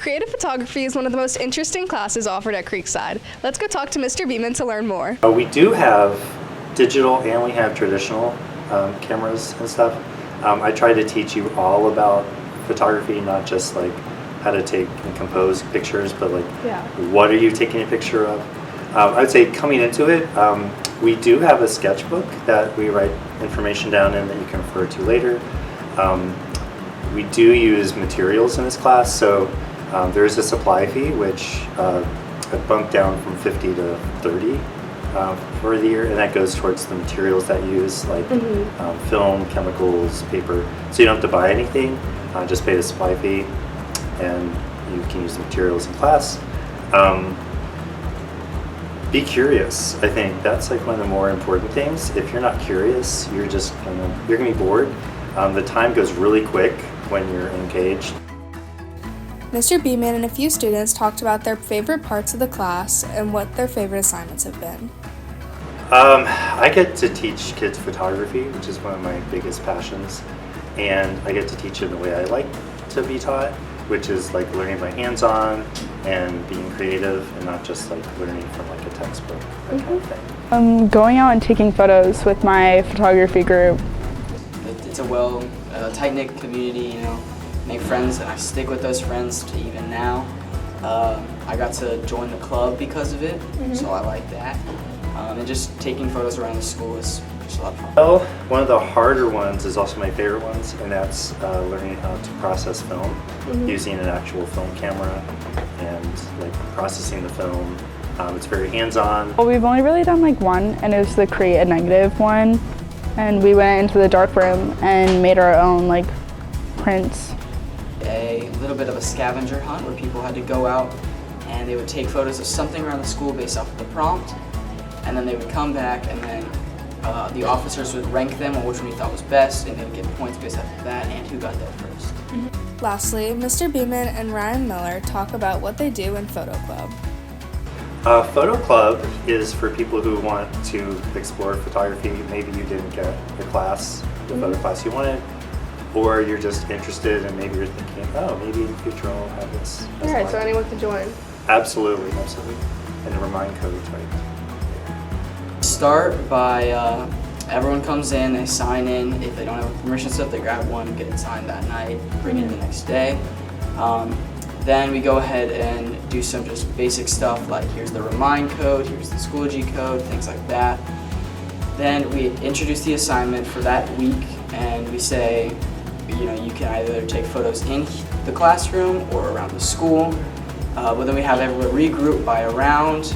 Creative photography is one of the most interesting classes offered at Creekside. Let's go talk to Mr. Beeman to learn more. We do have digital and we have traditional cameras and stuff. I try to teach you all about photography, not just like how to take and compose pictures, but like what are you taking a picture of? I would say coming into it, we do have a sketchbook that we write information down in that you can refer to later. We do use materials in this class, so there is a supply fee, which I bumped down from 50 to 30 for the year, and that goes towards the materials that you use, like film, chemicals, paper. So you don't have to buy anything, just pay the supply fee, and you can use the materials in class. Be curious. I think that's like one of the more important things. If you're not curious, you're gonna be bored. The time goes really quick when you're engaged. Mr. Beeman and a few students talked about their favorite parts of the class and what their favorite assignments have been. I get to teach kids photography, which is one of my biggest passions, and I get to teach it the way I like to be taught, which is like learning by hands-on and being creative and not just like learning from like a textbook, that kind of thing. Going out and taking photos with my photography group. It's a tight-knit community, you know, make friends, and I stick with those friends to even now. I got to join the club because of it, so I like that. And just taking photos around the school is just a lot of fun. Well, one of the harder ones is also my favorite ones, and that's learning how to process film using an actual film camera and like processing the film. It's very hands-on. Well, we've only really done like one, and it was the create a negative one. And we went into the dark room and made our own like prints. A little bit of a scavenger hunt where people had to go out and they would take photos of something around the school based off of the prompt, and then they would come back and then the officers would rank them on which one you thought was best, and they would get points based off of that and who got there first. Lastly, Mr. Beeman and Ryan Miller talk about what they do in Photo Club. Photo Club is for people who want to explore photography. Maybe you didn't get the class, the photo class you wanted, or you're just interested and maybe you're thinking, oh, maybe in the future I'll have this. All right, so anyone can join. Absolutely, absolutely. And the remind code, right? Start by everyone comes in, they sign in. If they don't have a permission slip, they grab one, get it signed that night, bring it in the next day. Then we go ahead and do some just basic stuff like here's the remind code, here's the Schoology code, things like that. Then we introduce the assignment for that week, and we say, you know, you can either take photos in the classroom or around the school. But then we have everyone regroup by around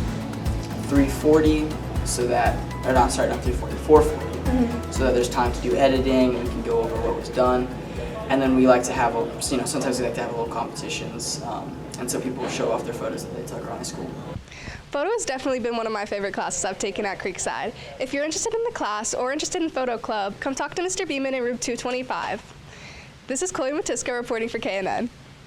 3:40, so that, or not, sorry, not 3:40, 4:40, so that there's time to do editing and we can go over what was done. And then we like to have, sometimes we like to have little competitions, and so people will show off their photos that they took around the school. Photo has definitely been one of my favorite classes I've taken at Creekside. If you're interested in the class or interested in Photo Club, come talk to Mr. Beeman in room 225. This is Matiska reporting for KNN.